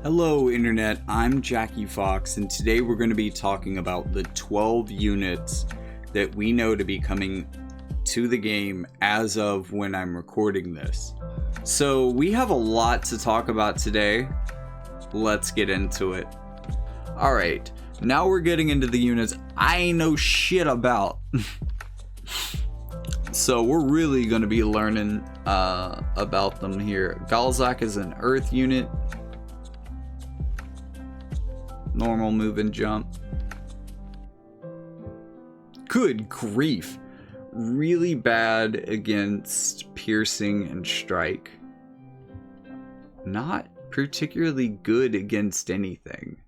Hello Internet, I'm Jackie Fox, and today we're going to be talking about the 12 units that we know to be coming to the game as of when I'm recording this. So we have a lot to talk about today. Let's get into it. Alright, now we're getting into the units I ain't know shit about. So we're really going to be learning about them here. Galzak is an earth unit. Normal move and jump. Good grief. Really bad against piercing and strike. Not particularly good against anything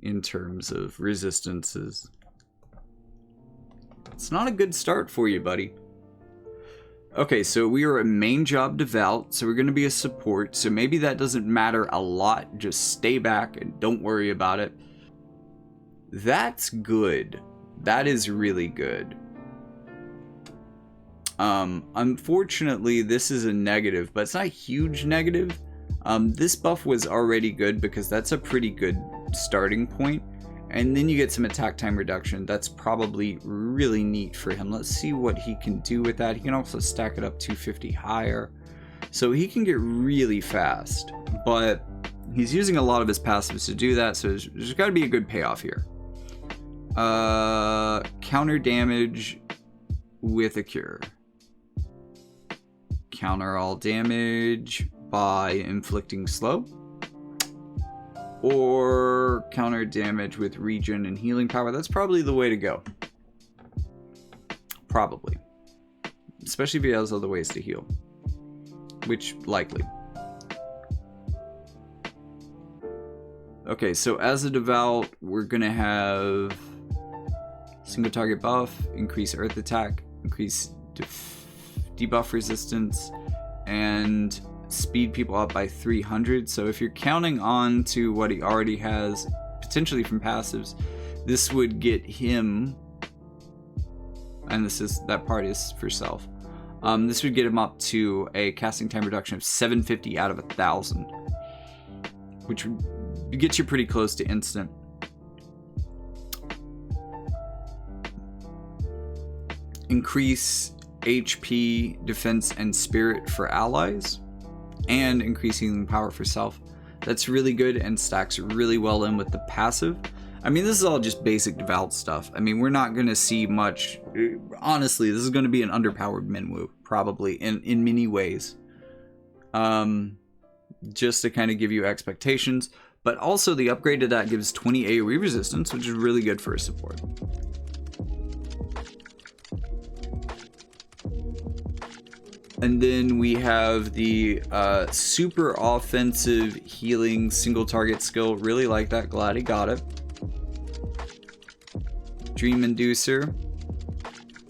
in terms of resistances. It's not a good start for you, buddy. Okay, so we are a main job devout, so we're going to be a support, so maybe that doesn't matter a lot. Just stay back and don't worry about it. That's good. That is really good. Unfortunately, this is a negative, but it's not a huge negative. This buff was already good because that's a pretty good starting point. And then you get some attack time reduction. That's probably really neat for him. Let's see what he can do with that. He can also stack it up 250 higher. So he can get really fast. But he's using a lot of his passives to do that. So there's got to be a good payoff here. Counter damage with a cure. Counter all damage by inflicting slow. Or counter damage with regen and healing power. That's probably the way to go. Probably. Especially if he has other ways to heal. Which, likely. Okay, so as a devout, we're gonna have single target buff, increase earth attack, increase debuff resistance, and speed people up by 300. So if you're counting on to what he already has potentially from passives, this would get him, and that part is for self, this would get him up to a casting time reduction of 750 out of 1,000, which gets you pretty close to instant. Increase HP, defense, and spirit for allies, and increasing power for self. That's really good and stacks really well in with the passive. I mean, this is all just basic devout stuff. I mean, we're not going to see much. Honestly, this is going to be an underpowered Minwu, probably, in many ways. Just to kind of give you expectations. But also, the upgrade to that gives 20 AoE resistance, which is really good for a support. And then we have the super offensive healing single target skill. Really like that. Glad he got it. Dream Inducer.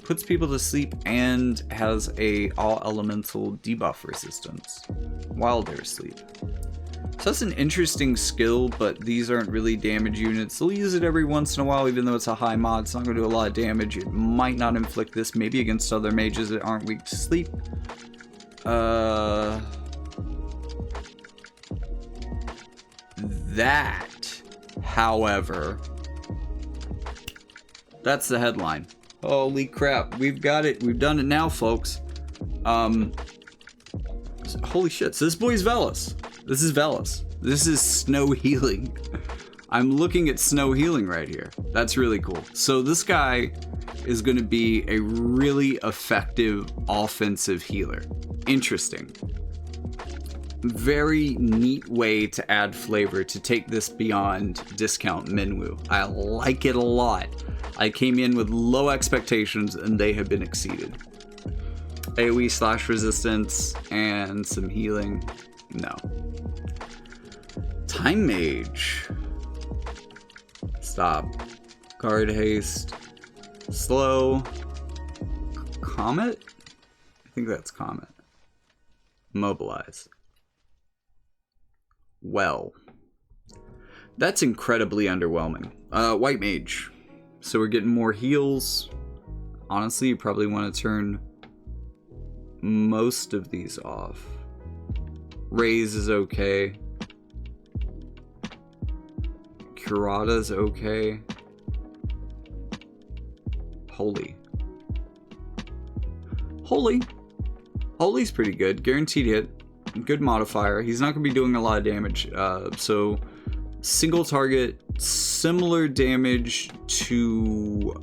Puts people to sleep and has a all elemental debuff resistance while they're asleep. So that's an interesting skill, but these aren't really damage units. They'll use it every once in a while, even though it's a high mod. It's not going to do a lot of damage. It might not inflict this, maybe against other mages that aren't weak to sleep. That, however, that's the headline. Holy crap, we've got it. We've done it now, folks. Holy shit, so this boy's Velas. This is Velas. This is snow healing. I'm looking at snow healing right here. That's really cool. So this guy is going to be a really effective offensive healer. Interesting. Very neat way to add flavor to take this beyond discount Minwu. I like it a lot. I came in with low expectations and they have been exceeded. AoE slash resistance and some healing. No. Time Mage. Stop. Guard haste. Slow. Comet? I think that's Comet. Mobilize. Well. That's incredibly underwhelming. White Mage. So we're getting more heals. Honestly, you probably want to turn most of these off. Raise is okay. Curada's okay. Holy. Holy's pretty good. Guaranteed hit. Good modifier. He's not going to be doing a lot of damage. So, single target, similar damage to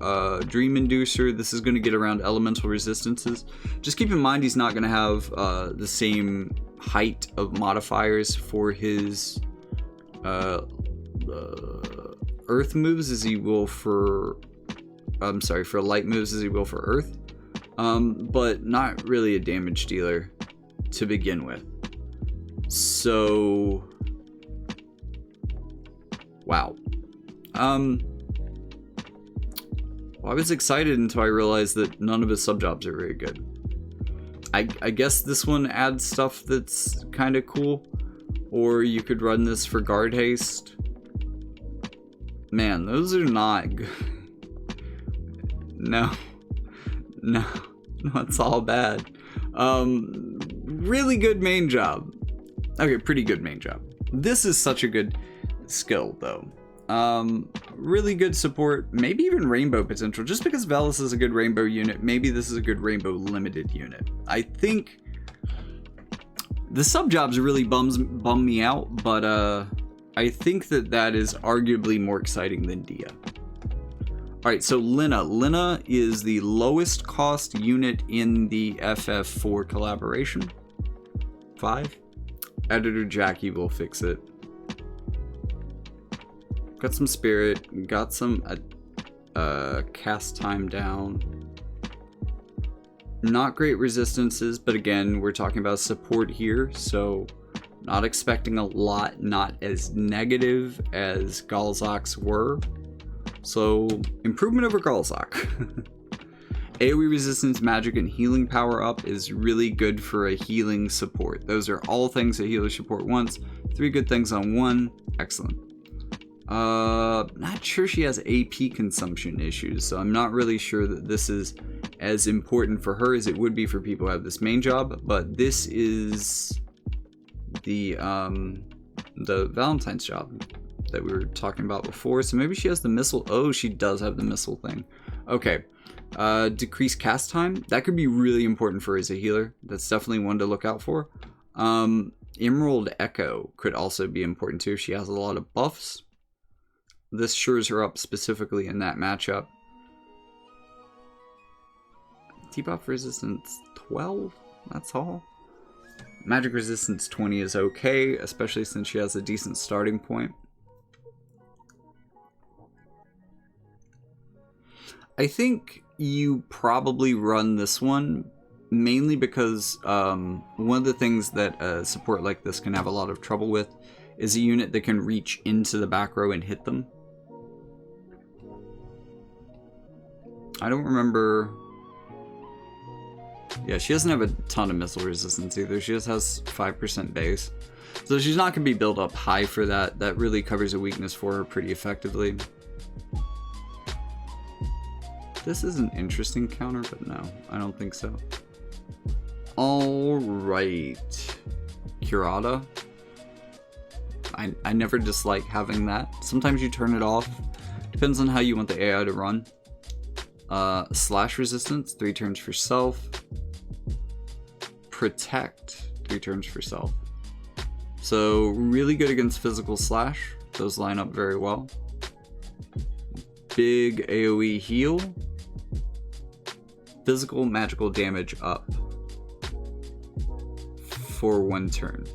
Dream Inducer. This is going to get around elemental resistances. Just keep in mind he's not going to have the same height of modifiers for his earth moves as he will for... I'm sorry, for light moves as he will for earth. But not really a damage dealer to begin with. So... wow. Well, I was excited until I realized that none of his sub-jobs are very good. I guess this one adds stuff that's kind of cool. Or you could run this for guard haste. Man, those are not good. No, it's all bad. Really good main job. Okay, pretty good main job. This is such a good skill, though. Really good support, maybe even rainbow potential. Just because Velis is a good rainbow unit, maybe this is a good rainbow limited unit. I think the sub-jobs really bum me out, but I think that is arguably more exciting than Dia. Alright, so Lina. Lina is the lowest cost unit in the FF4 collaboration. 5. Editor Jackie will fix it. Got some spirit, got some cast time down. Not great resistances, but again, we're talking about support here, so not expecting a lot, not as negative as Galzak's were. So, improvement over Galzak. AoE resistance, magic, and healing power up is really good for a healing support. Those are all things that healer support wants. 3 good things on 1. Excellent. Not sure she has AP consumption issues, so I'm not really sure that this is as important for her as it would be for people who have this main job, but this is the Valentine's job that we were talking about before, so maybe she has the missile. Oh, she does have the missile thing. Okay. Decrease cast time. That could be really important for her as a healer. That's definitely one to look out for. Emerald Echo could also be important too. She has a lot of buffs. This shores her up specifically in that matchup. Debuff resistance 12? That's all. Magic resistance 20 is okay, especially since she has a decent starting point. I think you probably run this one mainly because one of the things that a support like this can have a lot of trouble with is a unit that can reach into the back row and hit them. I don't remember. Yeah, she doesn't have a ton of missile resistance either. She just has 5% base. So she's not going to be built up high for that. That really covers a weakness for her pretty effectively. This is an interesting counter, but no, I don't think so. Alright. Curada. I never dislike having that. Sometimes you turn it off. Depends on how you want the AI to run. Slash resistance, 3 turns for self. Protect, 3 turns for self. So really good against physical slash. Those line up very well. Big AoE heal. Physical magical damage up for 1 turn.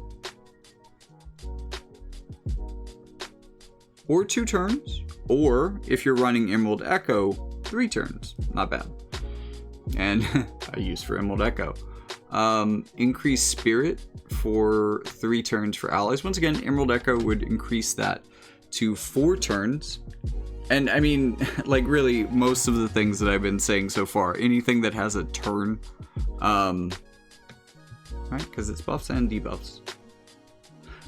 Or 2 turns. Or if you're running Emerald Echo, 3 turns. Not bad. And I use for Emerald Echo. Increase spirit for 3 turns for allies. Once again, Emerald Echo would increase that to 4 turns. And I mean, like really, most of the things that I've been saying so far, anything that has a turn, right? Because it's buffs and debuffs.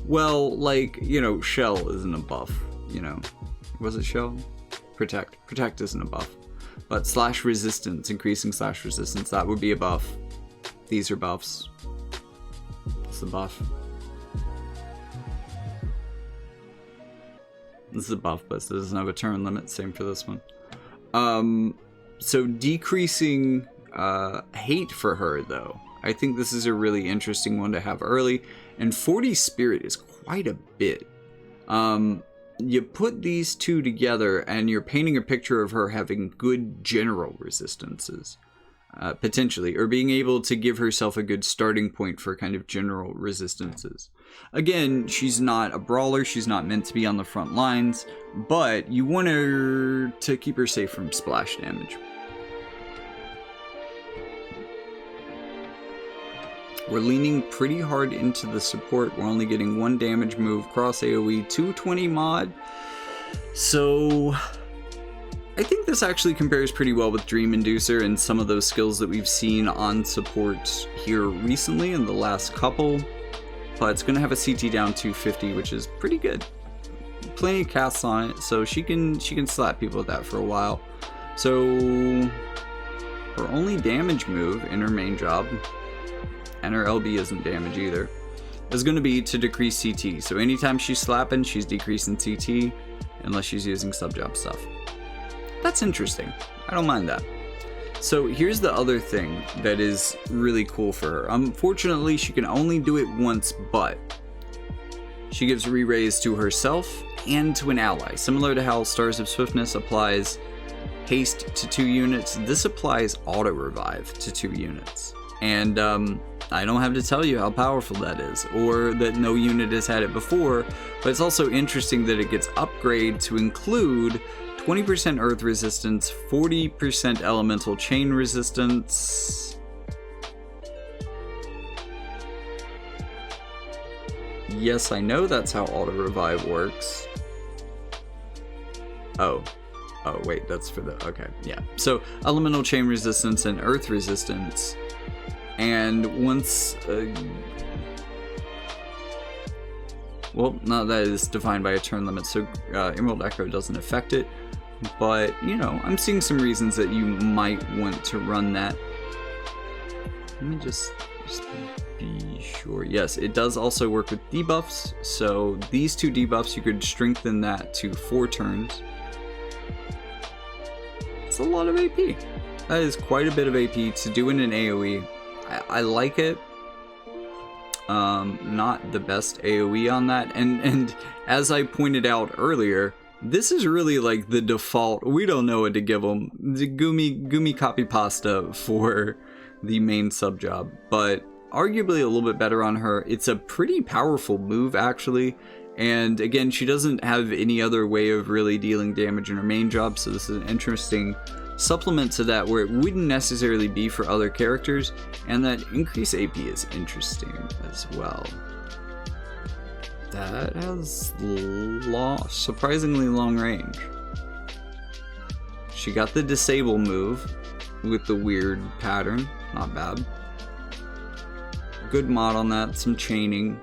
Well, like, you know, Shell isn't a buff, you know. Was it Shell? Protect. Protect isn't a buff. But slash resistance, increasing slash resistance, that would be a buff. These are buffs. It's a buff. This is a buff, but it doesn't have a turn limit. Same for this one. So decreasing hate for her, though. I think this is a really interesting one to have early. And 40 spirit is quite a bit. You put these two together and you're painting a picture of her having good general resistances. Potentially, or being able to give herself a good starting point for kind of general resistances. Again, she's not a brawler, she's not meant to be on the front lines, but you want her to keep her safe from splash damage. We're leaning pretty hard into the support. We're only getting 1 damage move, cross AoE, 220 mod. So I think this actually compares pretty well with Dream Inducer and some of those skills that we've seen on support here recently in the last couple. But it's going to have a CT down 250, which is pretty good. Plenty of casts on it, so she can slap people with that for a while. So her only damage move in her main job, and her LB isn't damage either, is going to be to decrease CT. So anytime she's slapping, she's decreasing CT, unless she's using sub-job stuff. That's interesting. I don't mind that. So here's the other thing that is really cool for her. Unfortunately, she can only do it once, but she gives re-raise to herself and to an ally. Similar to how Stars of Swiftness applies haste to 2 units, this applies auto revive to 2 units. And I don't have to tell you how powerful that is, or that no unit has had it before, but it's also interesting that it gets upgraded to include 20% earth resistance, 40% elemental chain resistance. Yes, I know that's how auto revive works. Oh wait, that's for the, okay, yeah. So elemental chain resistance and earth resistance. And once, well, no, that is defined by a turn limit, so Emerald Echo doesn't affect it. But, you know, I'm seeing some reasons that you might want to run that. Let me just be sure. Yes, it does also work with debuffs. So these 2 debuffs, you could strengthen that to 4 turns. It's a lot of AP. That is quite a bit of AP to do in an AoE. I like it. Not the best AoE on that. And as I pointed out earlier, this is really like the default. We don't know what to give them. The Gumi copy pasta for the main sub job, but arguably a little bit better on her. It's a pretty powerful move actually. And again, she doesn't have any other way of really dealing damage in her main job. So this is an interesting supplement to that where it wouldn't necessarily be for other characters. And that increased AP is interesting as well. That has surprisingly long range. She got the disable move with the weird pattern. Not bad. Good mod on that. Some chaining.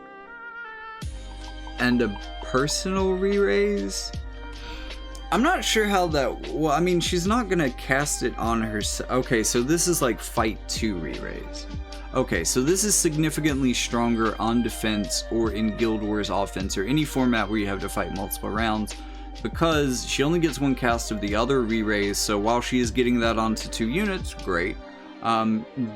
And a personal re-raise. I'm not sure how that... Well, I mean, she's not going to cast it on herself. Okay, so this is like Fight 2 re-raise. Okay, so this is significantly stronger on defense or in Guild Wars offense or any format where you have to fight multiple rounds because she only gets 1 cast of the other re-raise, so while she is getting that onto 2 units, great.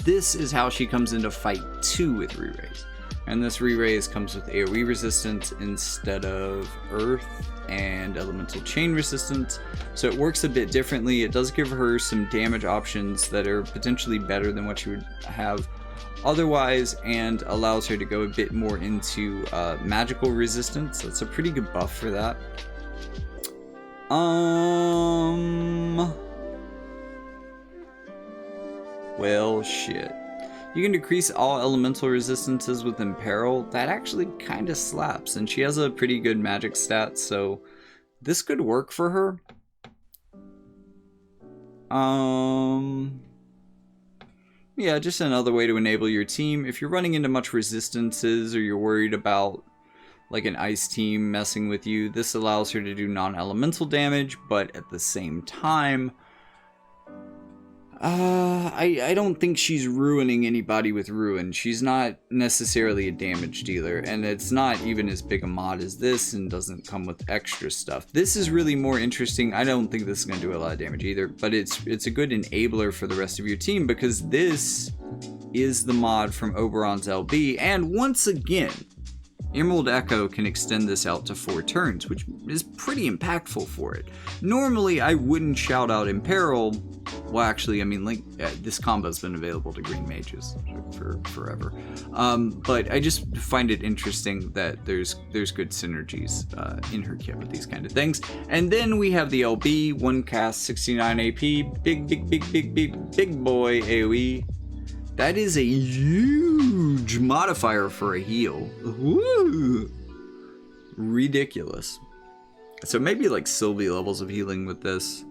This is how she comes into Fight 2 with re-raise. And this re-raise comes with AoE resistance instead of Earth and Elemental Chain resistance. So it works a bit differently. It does give her some damage options that are potentially better than what she would have otherwise, and allows her to go a bit more into magical resistance. That's a pretty good buff for that. Well, shit. You can decrease all elemental resistances with Imperil. That actually kind of slaps, and she has a pretty good magic stat, so this could work for her. Yeah, just another way to enable your team. If you're running into much resistances or you're worried about like an ice team messing with you, this allows her to do non-elemental damage, but at the same time, I don't think she's ruining anybody with Ruin. She's not necessarily a damage dealer, and it's not even as big a mod as this and doesn't come with extra stuff. This is really more interesting. I don't think this is going to do a lot of damage either, but it's a good enabler for the rest of your team, because this is the mod from Oberon's LB, and once again, Emerald Echo can extend this out to 4 turns, which is pretty impactful for it. Normally, I wouldn't shout out Imperil. Well, actually, I mean, like, this combo's been available to green mages for forever. But I just find it interesting that there's good synergies in her kit with these kind of things. And then we have the LB, 1 cast, 69 AP, big boy AoE. That is a huge modifier for a heal. Woo! Ridiculous. So maybe like Sylvie levels of healing with this.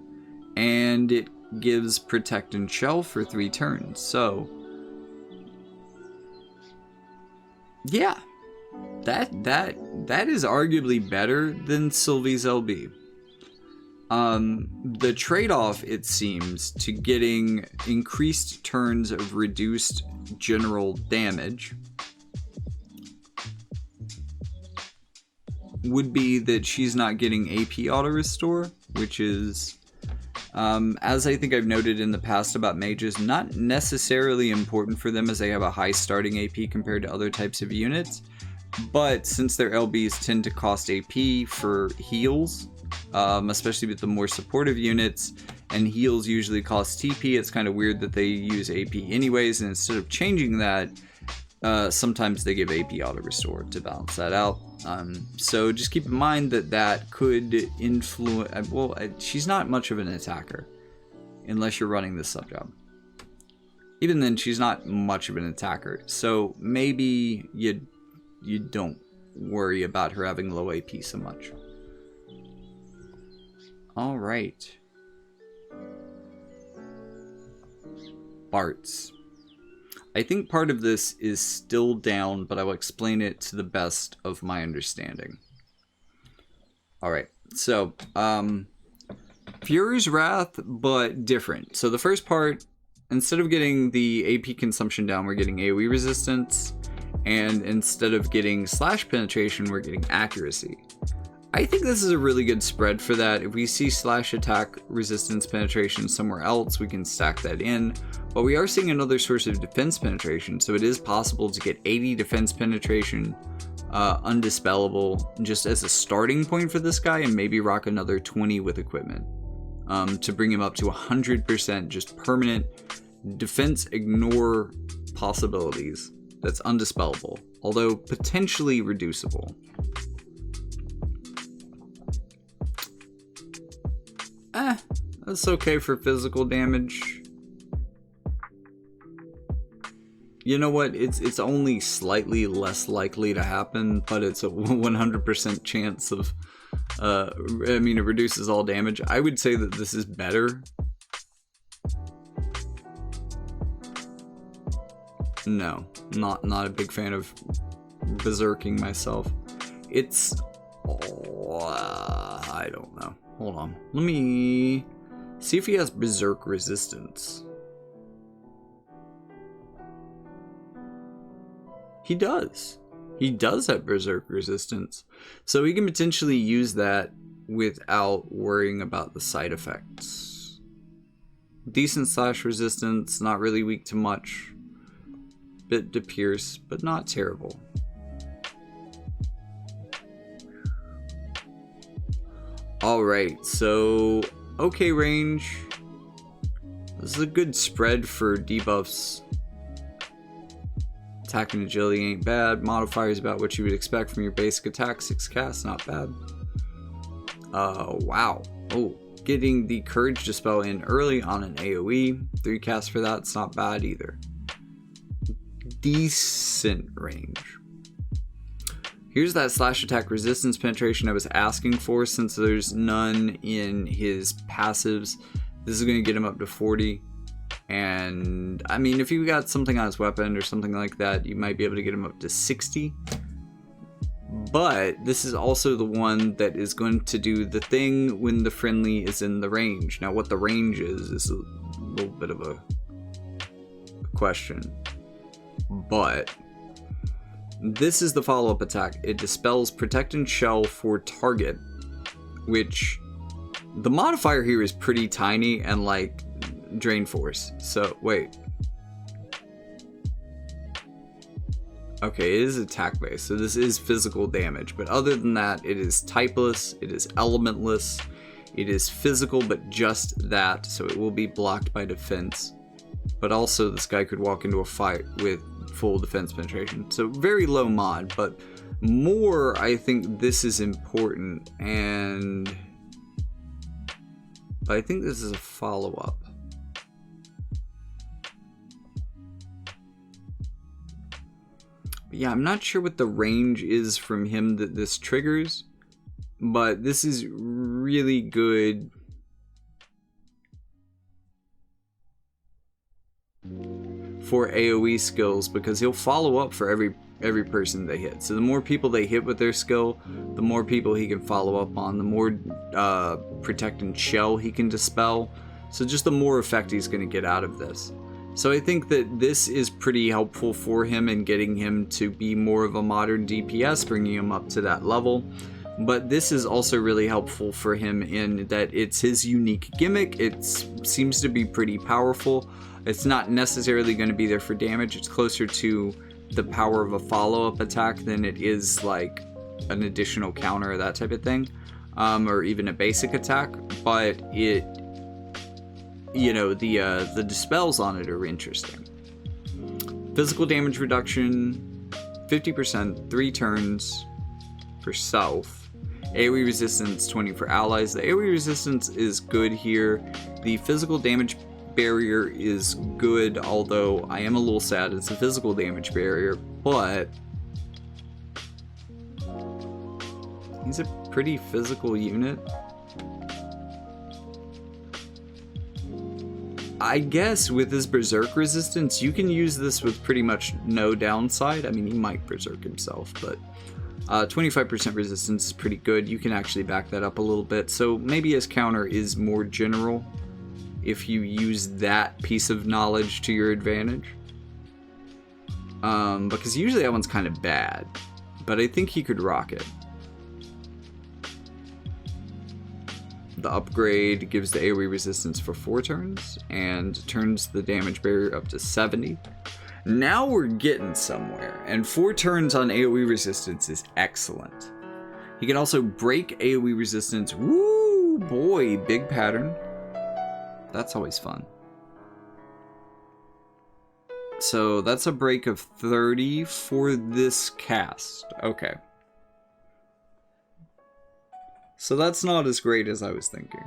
And it gives Protect and Shell for 3 turns. So yeah. That is arguably better than Sylvie's LB. The trade-off, it seems, to getting increased turns of reduced general damage would be that she's not getting AP auto restore, which is, as I think I've noted in the past about mages, not necessarily important for them, as they have a high starting AP compared to other types of units. But since their LBs tend to cost AP for heals, especially with the more supportive units, and heals usually cost TP, it's kind of weird that they use AP anyways, and instead of changing that, sometimes they give AP auto restore to balance that out. So just keep in mind that could influence. Well, she's not much of an attacker unless you're running this sub job. Even then, she's not much of an attacker, so maybe you don't worry about her having low AP so much. All right. Barts. I think part of this is still down, but I will explain it to the best of my understanding. All right. So, Fury's Wrath, but different. So the first part, instead of getting the AP consumption down, we're getting AoE resistance. And instead of getting slash penetration, we're getting accuracy. I think this is a really good spread for that. If we see slash attack resistance penetration somewhere else, we can stack that in. But we are seeing another source of defense penetration, so it is possible to get 80 defense penetration undispellable just as a starting point for this guy, and maybe rock another 20 with equipment to bring him up to 100% just permanent defense ignore possibilities. That's undispellable, although potentially reducible. That's okay for physical damage. You know what? It's only slightly less likely to happen, but it's a 100% chance of. I mean, it reduces all damage. I would say that this is better. No, not a big fan of berserking myself. It's, I don't know. Hold on. Let me see if he has berserk resistance. He does. He does have berserk resistance. So he can potentially use that without worrying about the side effects. Decent slash resistance, not really weak to much. Bit to pierce, but not terrible. Alright, so okay range. This is a good spread for debuffs. Attack and agility ain't bad. Modifiers about what you would expect from your basic attack. 6 casts, not bad. Wow. Oh, getting the Courage Dispel in early on an AoE. 3 casts for that, it's not bad either. Decent range. Here's that slash attack resistance penetration I was asking for, since there's none in his passives. This is going to get him up to 40. And I mean, if you got something on his weapon or something like that, you might be able to get him up to 60. But this is also the one that is going to do the thing when the friendly is in the range. Now, what the range is little bit of a question. But this is the follow-up attack. It dispels Protect and Shell for target, which the modifier here is pretty tiny and like Drain Force. So wait. Okay, it is attack based, so this is physical damage, but other than that, it is typeless, it is elementless, it is physical, but just that, so it will be blocked by defense. But also, this guy could walk into a fight with full defense penetration. So very low mod, but more, I think this is important, and I think this is a follow-up. Yeah, I'm not sure what the range is from him that this triggers, but this is really good for AoE skills because he'll follow up for every person they hit. So the more people they hit with their skill, the more people he can follow up on, the more Protect and Shell he can dispel. So just the more effect he's going to get out of this. So I think that this is pretty helpful for him in getting him to be more of a modern DPS, bringing him up to that level. But this is also really helpful for him in that it's his unique gimmick. It seems to be pretty powerful. It's not necessarily going to be there for damage. It's closer to the power of a follow-up attack than it is like an additional counter or that type of thing, or even a basic attack. But it, you know, the dispels on it are interesting. Physical damage reduction, 50%, 3 turns for self. AoE resistance 20 for allies. The AoE resistance is good here. The physical damage barrier is good, although I am a little sad it's a physical damage barrier, but he's a pretty physical unit. I guess with his berserk resistance, you can use this with pretty much no downside. I mean, he might berserk himself, but 25% resistance is pretty good. You can actually back that up a little bit. So maybe his counter is more general if you use that piece of knowledge to your advantage. Because usually that one's kind of bad, but I think he could rock it. The upgrade gives the AoE resistance for 4 turns and turns the damage barrier up to 70. Now we're getting somewhere, and 4 turns on AoE resistance is excellent. He can also break AoE resistance. Woo, boy, big pattern. That's always fun. So that's a break of 30 for this cast. Okay. So that's not as great as I was thinking.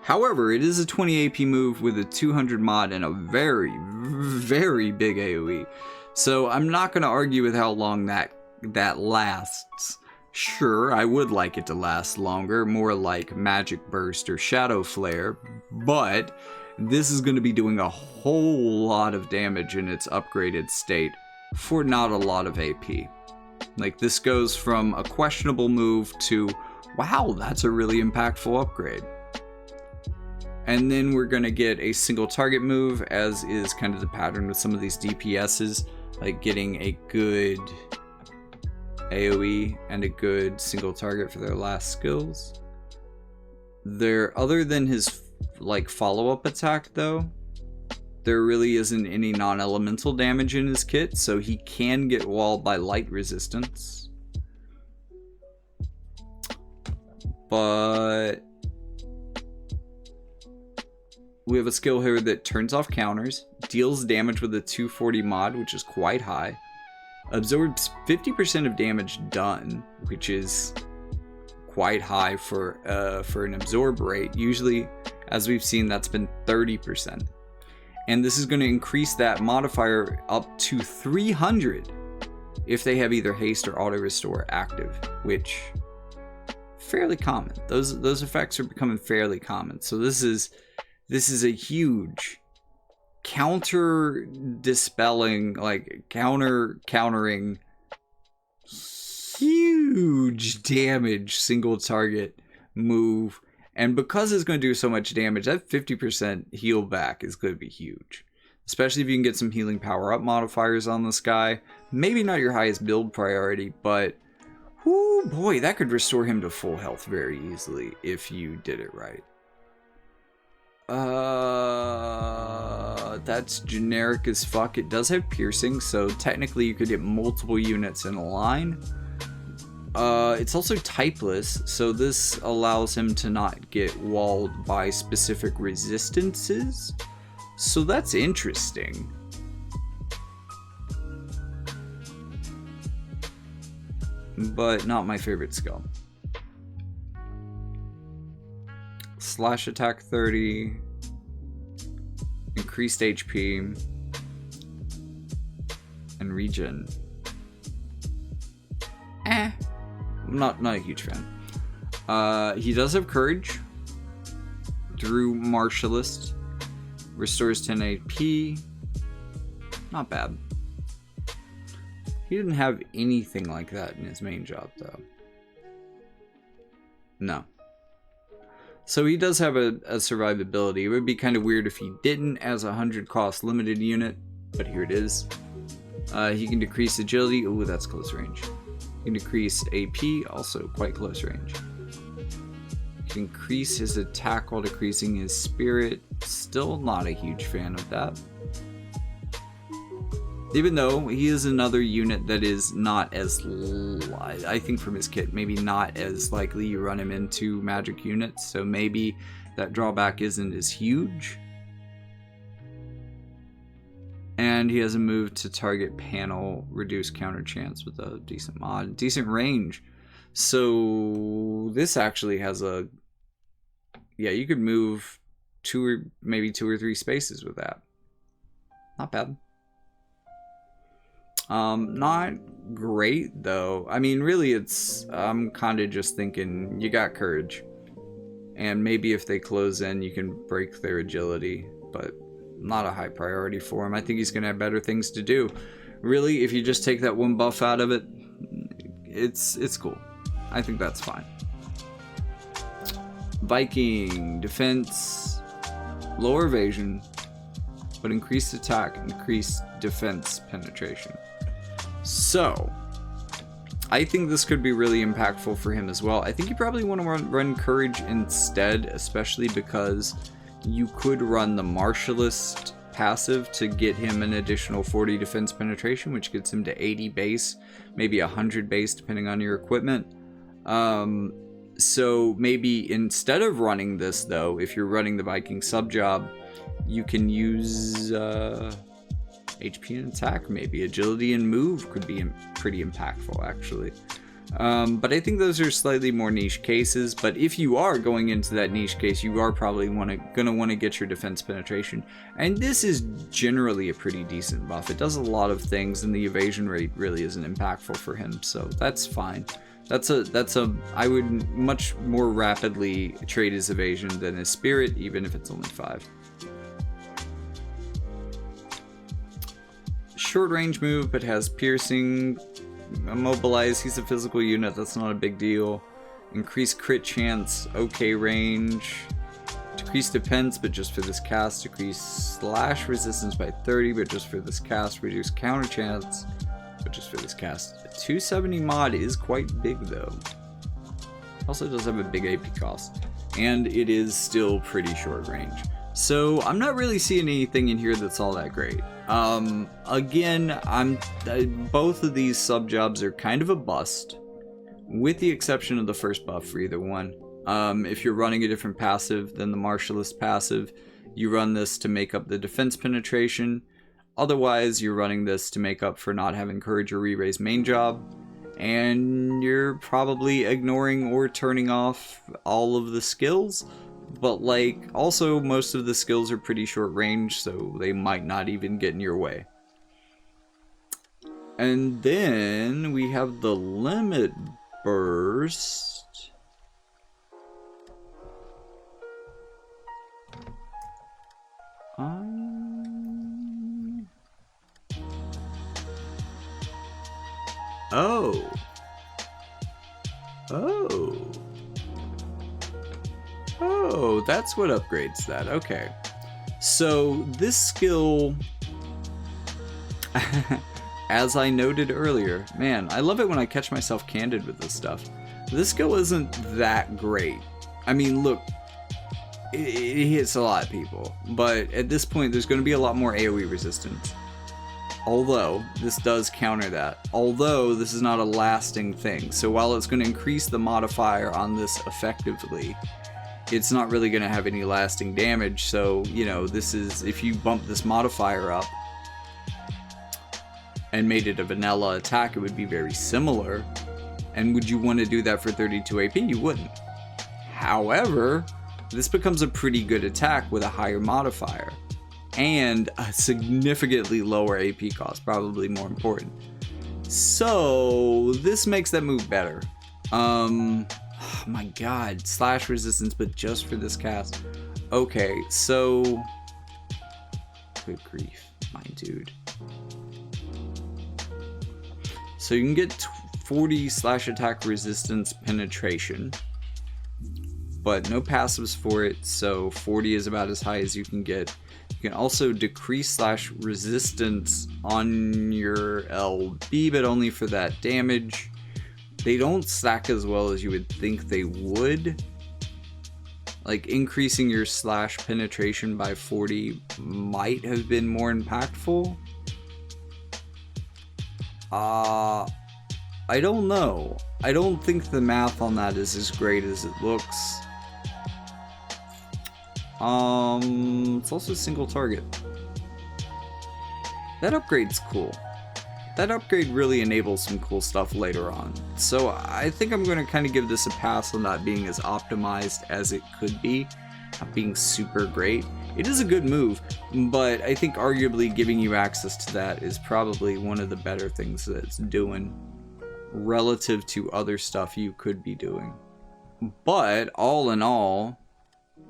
However, it is a 20 AP move with a 200 mod and a very, very big AoE. So I'm not going to argue with how long that lasts. Sure, I would like it to last longer, more like Magic Burst or Shadow Flare, but this is going to be doing a whole lot of damage in its upgraded state for not a lot of AP. Like, this goes from a questionable move to, wow, that's a really impactful upgrade. And then we're going to get a single target move, as is kind of the pattern with some of these DPSs, like getting a good AoE and a good single target for their last skills. Other than his like follow-up attack though, there really isn't any non-elemental damage in his kit, so he can get walled by light resistance. But we have a skill here that turns off counters, deals damage with a 240 mod, which is quite high, absorbs 50% of damage done, which is quite high for an absorb rate. Usually, as we've seen, that's been 30%. And this is going to increase that modifier up to 300 if they have either haste or auto restore active, which fairly common. Those effects are becoming fairly common. So this is a huge counter dispelling, like countering huge damage single target move And because it's going to do so much damage, that 50% heal back is going to be huge. Especially if you can get some healing power up modifiers on this guy. Maybe not your highest build priority, but whoo, boy, that could restore him to full health very easily if you did it right. That's generic as fuck. It does have piercing, so technically you could get multiple units in a line. It's also typeless, so this allows him to not get walled by specific resistances. So that's interesting. But not my favorite skill. Slash attack 30. Increased HP. And regen. Not a huge fan. He does have courage through Martialist. Restores 10 AP. Not bad. He didn't have anything like that in his main job, though. No. So he does have a survivability. It would be kind of weird if he didn't as a 100 cost limited unit, but here it is. He can decrease agility. Ooh, that's close range. He can decrease AP, also quite close range. He can increase his attack while decreasing his spirit. Still not a huge fan of that. Even though he is another unit that is not as, I think from his kit, maybe not as likely you run him into magic units, so maybe that drawback isn't as huge. And he has a move to target panel, reduce counter chance with a decent mod, decent range. So this actually has a, yeah, you could move maybe two or three spaces with that. Not bad. Not great though. I mean, really I'm kind of just thinking you got courage. And maybe if they close in, you can break their agility, but not a high priority for him. I think he's going to have better things to do. Really, if you just take that one buff out of it, it's cool. I think that's fine. Viking, defense, lower evasion, but increased attack, increased defense penetration. So, I think this could be really impactful for him as well. I think you probably want to run courage instead, especially because you could run the Martialist passive to get him an additional 40 defense penetration, which gets him to 80 base, maybe 100 base depending on your equipment. So maybe instead of running this though, if you're running the Viking sub job, you can use HP and attack, maybe agility and move could be pretty impactful actually. But I think those are slightly more niche cases. But if you are going into that niche case, you are probably gonna want to get your defense penetration. And this is generally a pretty decent buff. It does a lot of things, and the evasion rate really isn't impactful for him, so that's fine. I would much more rapidly trade his evasion than his spirit, even if it's only 5. Short range move, but has piercing. Immobilize, he's a physical unit, that's not a big deal. Increase crit chance, okay range. Decrease defense, but just for this cast. Decrease slash resistance by 30, but just for this cast. Reduce counter chance, but just for this cast. A 270 mod is quite big though. Also does have a big AP cost. And it is still pretty short range. So I'm not really seeing anything in here that's all that great. Again, both of these sub jobs are kind of a bust, with the exception of the first buff for either one. If you're running a different passive than the Martialist passive, you run this to make up the defense penetration. Otherwise, you're running this to make up for not having courage or re-raise main job, and you're probably ignoring or turning off all of the skills. But like, also most of the skills are pretty short range, so they might not even get in your way. And then we have the limit burst. Oh, that's what upgrades that. Okay. So this skill, as I noted earlier, man, I love it when I catch myself candid with this stuff. This skill isn't that great. I mean, look, it hits a lot of people, but at this point there's going to be a lot more AoE resistance. Although, this does counter that. Although, this is not a lasting thing. So while it's going to increase the modifier on this effectively, it's not really going to have any lasting damage. So, you know, this is, if you bump this modifier up and made it a vanilla attack, it would be very similar. And would you want to do that for 32 AP? You wouldn't. However, this becomes a pretty good attack with a higher modifier and a significantly lower AP cost, probably more important. So this makes that move better. Oh my god, slash resistance, but just for this cast. Okay, so good grief, my dude. So you can get 40 slash attack resistance penetration, but no passives for it, so 40 is about as high as you can get. You can also decrease slash resistance on your LB, but only for that damage. They don't stack as well as you would think they would. Like, increasing your slash penetration by 40 might have been more impactful. I don't know. I don't think the math on that is as great as it looks. It's also single target. That upgrade's cool. That upgrade really enables some cool stuff later on. So I think I'm going to kind of give this a pass on not being as optimized as it could be. Not being super great. It is a good move, but I think arguably giving you access to that is probably one of the better things that it's doing relative to other stuff you could be doing. But all in all,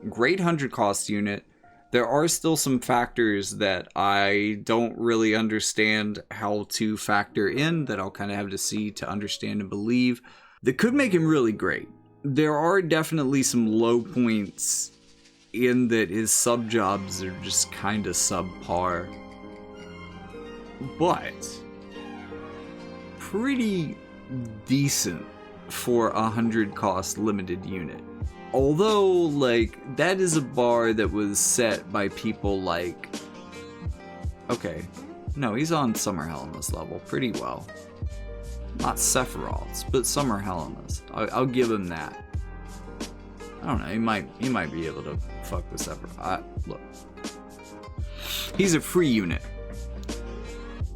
great 100 cost unit. There are still some factors that I don't really understand how to factor in, that I'll kind of have to see to understand and believe, that could make him really great. There are definitely some low points in that his sub jobs are just kind of subpar, but pretty decent for a 100 cost limited unit. Although, like, that is a bar that was set by people like... Okay, no, he's on Summer Helena's level pretty well. Not Sephiroth's, but Summer Helena's. I'll give him that. I don't know, he might be able to fuck with Sephiroth. Look. He's a free unit.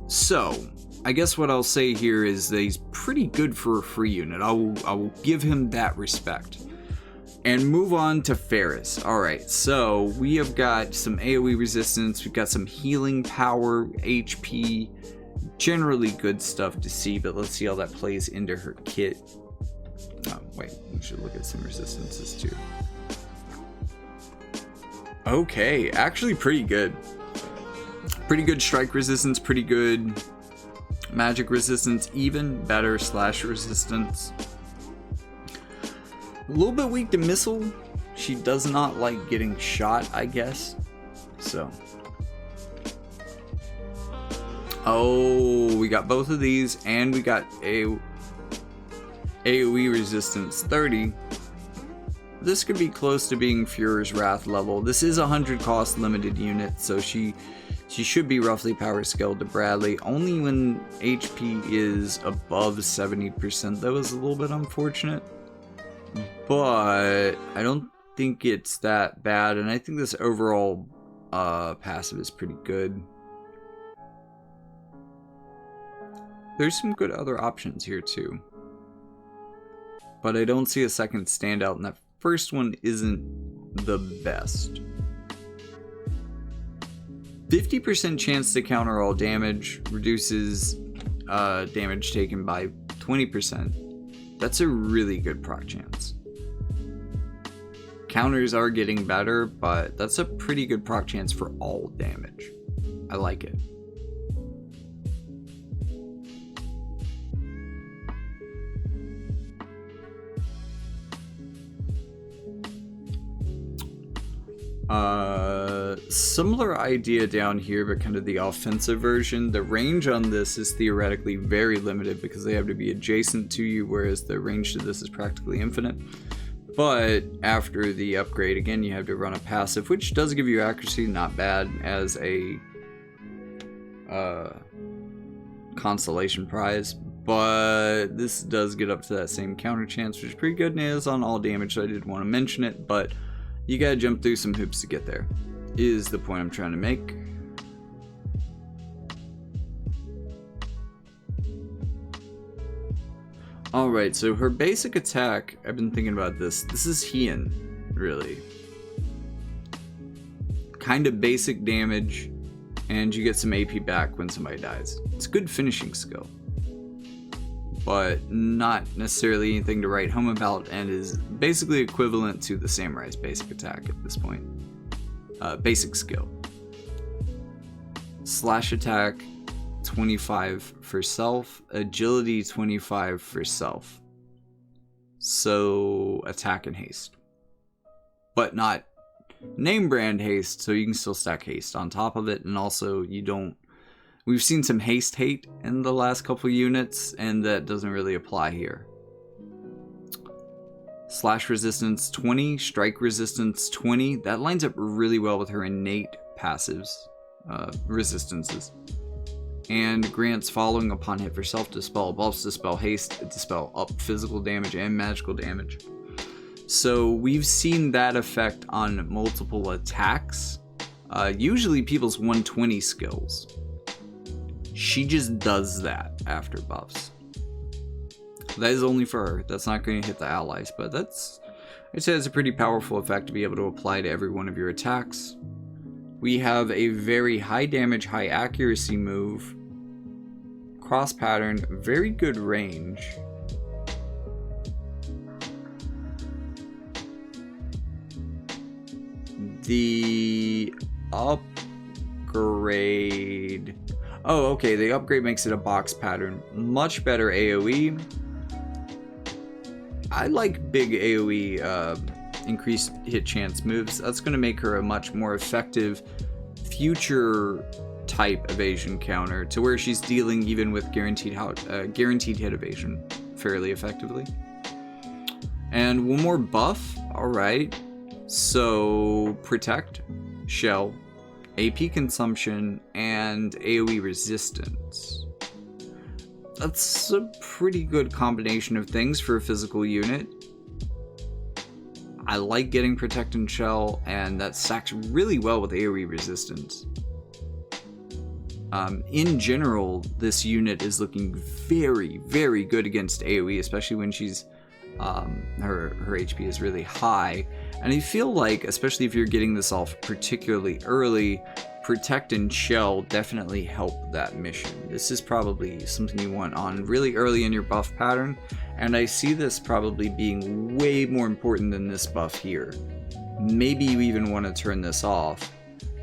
So, I guess what I'll say here is that he's pretty good for a free unit. I will give him that respect. And move on to Ferris. Alright, so we have got some AoE resistance, we've got some healing power, HP, generally good stuff to see, but let's see how that plays into her kit. Oh, wait, we should look at some resistances too. Okay, actually pretty good. Pretty good strike resistance, pretty good magic resistance, even better slash resistance. A little bit weak to missile. She does not like getting shot, I guess. So. Oh, we got both of these, and we got AoE resistance 30. This could be close to being Fuhrer's Wrath level. This is a 100 cost limited unit, so she should be roughly power scaled to Bradley. Only when HP is above 70%. That was a little bit unfortunate. But I don't think it's that bad, and I think this overall passive is pretty good. There's some good other options here too, but I don't see a second standout, and that first one isn't the best. 50% chance to counter all damage, reduces damage taken by 20%. That's a really good proc chance. Counters are getting better, but that's a pretty good proc chance for all damage. I like it. Similar idea down here, but kind of the offensive version. The range on this is theoretically very limited because they have to be adjacent to you, whereas the range to this is practically infinite. But after the upgrade, again, you have to run a passive, which does give you accuracy, not bad as a consolation prize. But this does get up to that same counter chance, which is pretty good, and it is on all damage, so I did want to mention it, but you gotta jump through some hoops to get there, is the point I'm trying to make. Alright, so her basic attack, I've been thinking about this. This is Hien, really. Kind of basic damage, and you get some AP back when somebody dies. It's a good finishing skill, but not necessarily anything to write home about, and is basically equivalent to the Samurai's basic attack at this point. Basic skill. Slash attack, 25 for self, agility 25 for self. So attack and haste. But not name brand haste, so you can still stack haste on top of it, and also you don't... We've seen some haste hate in the last couple units, and that doesn't really apply here. Slash resistance 20, strike resistance 20. That lines up really well with her innate passives, resistances. And grants following upon hit for self dispel, buffs dispel haste, dispel up physical damage and magical damage. So we've seen that effect on multiple attacks. Usually people's 120 skills. She just does that after buffs. That is only for her. That's not going to hit the allies, but that's... I'd say it's a pretty powerful effect to be able to apply to every one of your attacks. We have a very high damage, high accuracy move. Cross pattern, very good range. The upgrade... Oh, okay, the upgrade makes it a box pattern. Much better AoE. I like big AoE increased hit chance moves. That's going to make her a much more effective future type evasion counter, to where she's dealing even with guaranteed hit evasion fairly effectively. And one more buff. Alright. So, protect, shell, AP consumption, and AoE resistance. That's a pretty good combination of things for a physical unit. I like getting protect and shell, and that stacks really well with AoE resistance. In general, this unit is looking very, very good against AoE, especially when she's her HP is really high. And I feel like, especially if you're getting this off particularly early, protect and shell definitely help that mission. This is probably something you want on really early in your buff pattern, and I see this probably being way more important than this buff here. Maybe you even want to turn this off,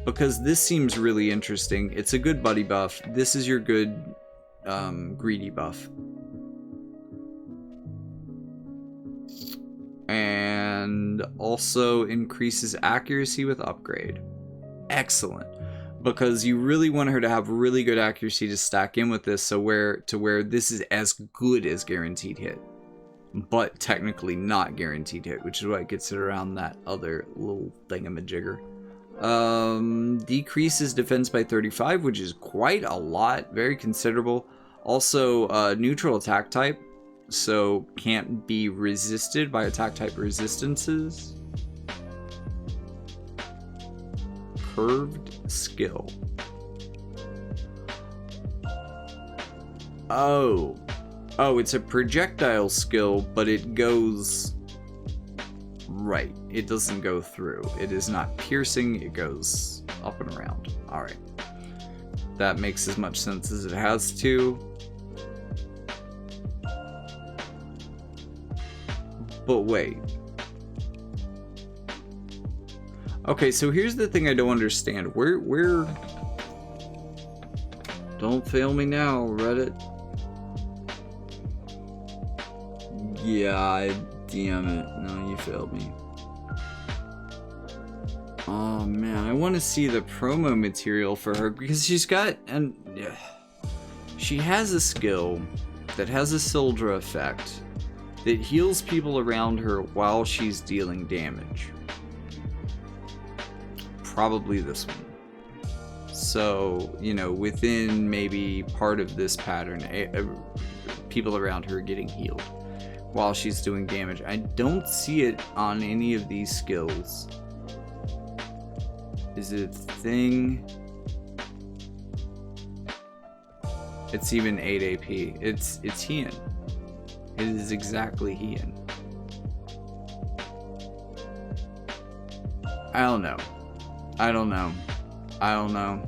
because this seems really interesting. It's a good buddy buff. This is your good greedy buff. And also increases accuracy with upgrade. Excellent. Because you really want her to have really good accuracy to stack in with this, so where this is as good as guaranteed hit, but technically not guaranteed hit, which is why it gets it around that other little thingamajigger. Decreases defense by 35, which is quite a lot, very considerable. Also, neutral attack type, so can't be resisted by attack type resistances. Curved skill. Oh, it's a projectile skill, but it goes right. It doesn't go through. It is not piercing. It goes up and around. All right. That makes as much sense as it has to. But wait. Okay, so here's the thing I don't understand. Where... Don't fail me now, Reddit. Yeah, damn it. No, you failed me. Oh man, I want to see the promo material for her because she has a skill that has a Sildra effect that heals people around her while she's dealing damage. Probably this one. So, you know, within maybe part of this pattern, people around her are getting healed while she's doing damage. I don't see it on any of these skills. Is it a thing? It's even 8 AP. It's Hien. It is exactly Hien. I don't know. I don't know. I don't know.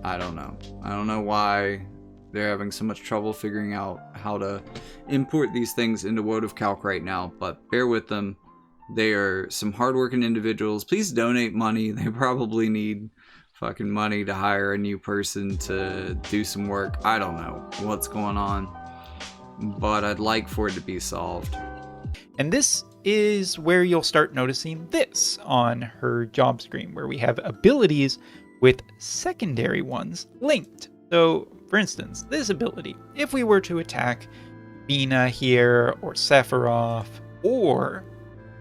I don't know. I don't know why they're having so much trouble figuring out how to import these things into wotv calc right now, but bear with them. They are some hardworking individuals. Please donate money. They probably need fucking money to hire a new person to do some work. I don't know what's going on, but I'd like for it to be solved. And this is where you'll start noticing this on her job screen, where we have abilities with secondary ones linked. So, for instance, this ability, if we were to attack Bina here, or Sephiroth, or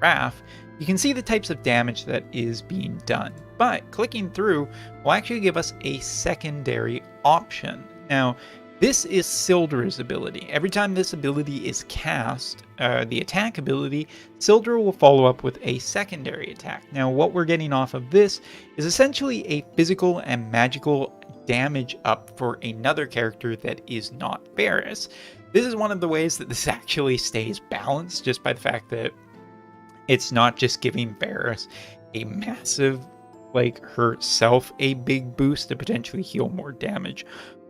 Raph, you can see the types of damage that is being done. But clicking through will actually give us a secondary option. Now, this is Sildra's ability. Every time this ability is cast, the attack ability, Sildra will follow up with a secondary attack. Now, what we're getting off of this is essentially a physical and magical damage up for another character that is not Varus. This is one of the ways that this actually stays balanced, just by the fact that it's not just giving Varus a massive, like herself, a big boost to potentially heal more damage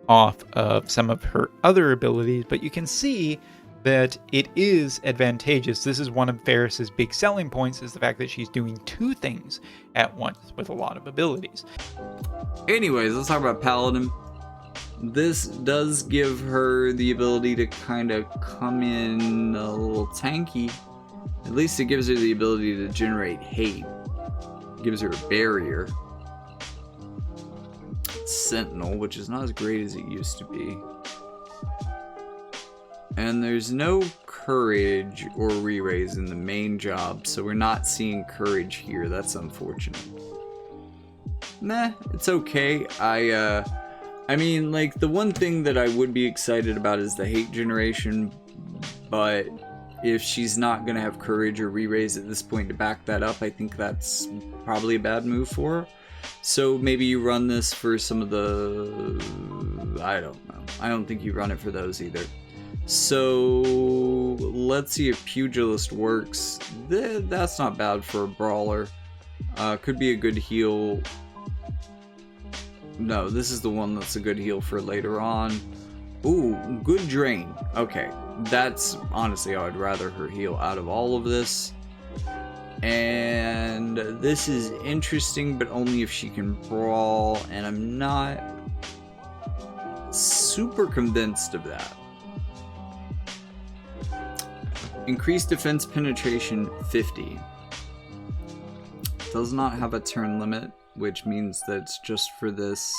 off of some of her other abilities, but you can see that it is advantageous. This is one of Varus's big selling points, is the fact that she's doing two things at once with a lot of abilities. Anyways, let's talk about Paladin. This does give her the ability to kind of come in a little tanky. At least it gives her the ability to generate hate. It gives her a barrier. Sentinel, which is not as great as it used to be. And there's no courage or re-raise in the main job, so we're not seeing courage here. That's unfortunate. Nah, it's okay. I mean, like, the one thing that I would be excited about is the hate generation, but if she's not gonna have courage or re-raise at this point to back that up, I think that's probably a bad move for her. So maybe you run this for some of the... I don't know. I don't think you run it for those either. So let's see if Pugilist works. That's not bad for a brawler. Could be a good heal. No, this is the one that's a good heal for later on. Ooh, good drain. Okay, that's honestly how I'd rather her heal out of all of this. And this is interesting, but only if she can brawl, and I'm not super convinced of that. Increased defense penetration 50. Does not have a turn limit, which means that it's just for this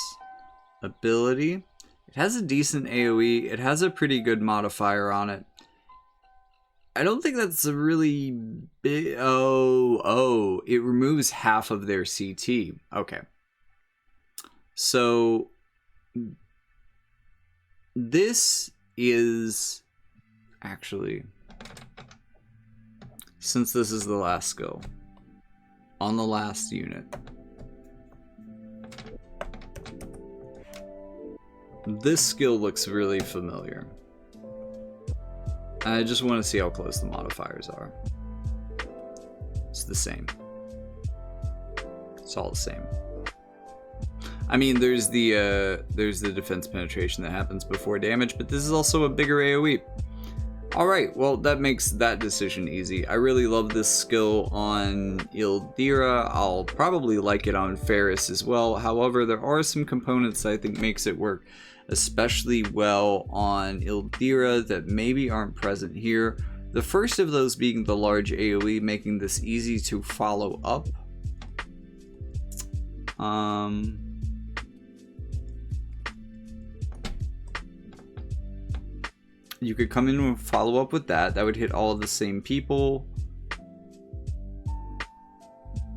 ability. It has a decent AoE. It has a pretty good modifier on it. I don't think that's a really big... Oh, it removes half of their CT. Okay. So, this is actually, since this is the last skill, on the last unit, this skill looks really familiar. I just want to see how close the modifiers are. It's the same. It's all the same. I mean, there's the defense penetration that happens before damage, but this is also a bigger AoE. Alright, well, that makes that decision easy. I really love this skill on Ildira. I'll probably like it on Ferris as well. However, there are some components that I think makes it work especially well on Ildira that maybe aren't present here. The first of those being the large AoE, making this easy to follow up You could come in and follow up with that. That would hit all of the same people.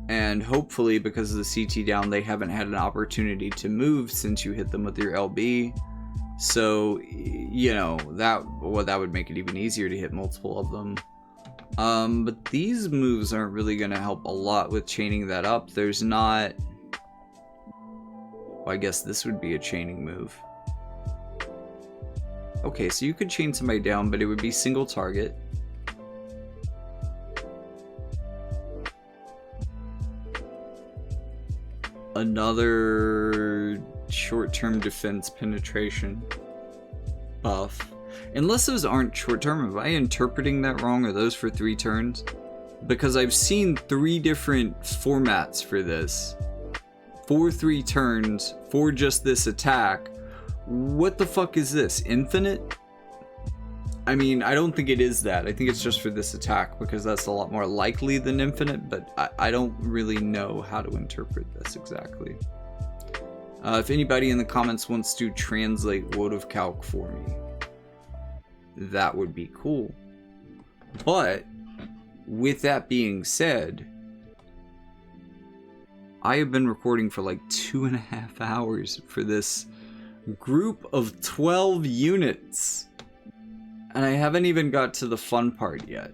And hopefully, because of the CT down, they haven't had an opportunity to move since you hit them with your LB. So, you know, that would make it even easier to hit multiple of them. But these moves aren't really going to help a lot with chaining that up. There's not... Well, I guess this would be a chaining move. Okay, so you could chain somebody down, but it would be single target. Another short-term defense penetration buff. Unless those aren't short-term, am I interpreting that wrong? Are those for 3 turns? Because I've seen 3 different formats for this. For 3 turns, for just this attack. What the fuck is this? Infinite? I mean, I don't think it is that. I think it's just for this attack, because that's a lot more likely than infinite, but I don't really know how to interpret this exactly. If anybody in the comments wants to translate wotv calc for me, that would be cool. But, with that being said, I have been recording for like 2.5 hours for this group of 12 units. And I haven't even got to the fun part yet.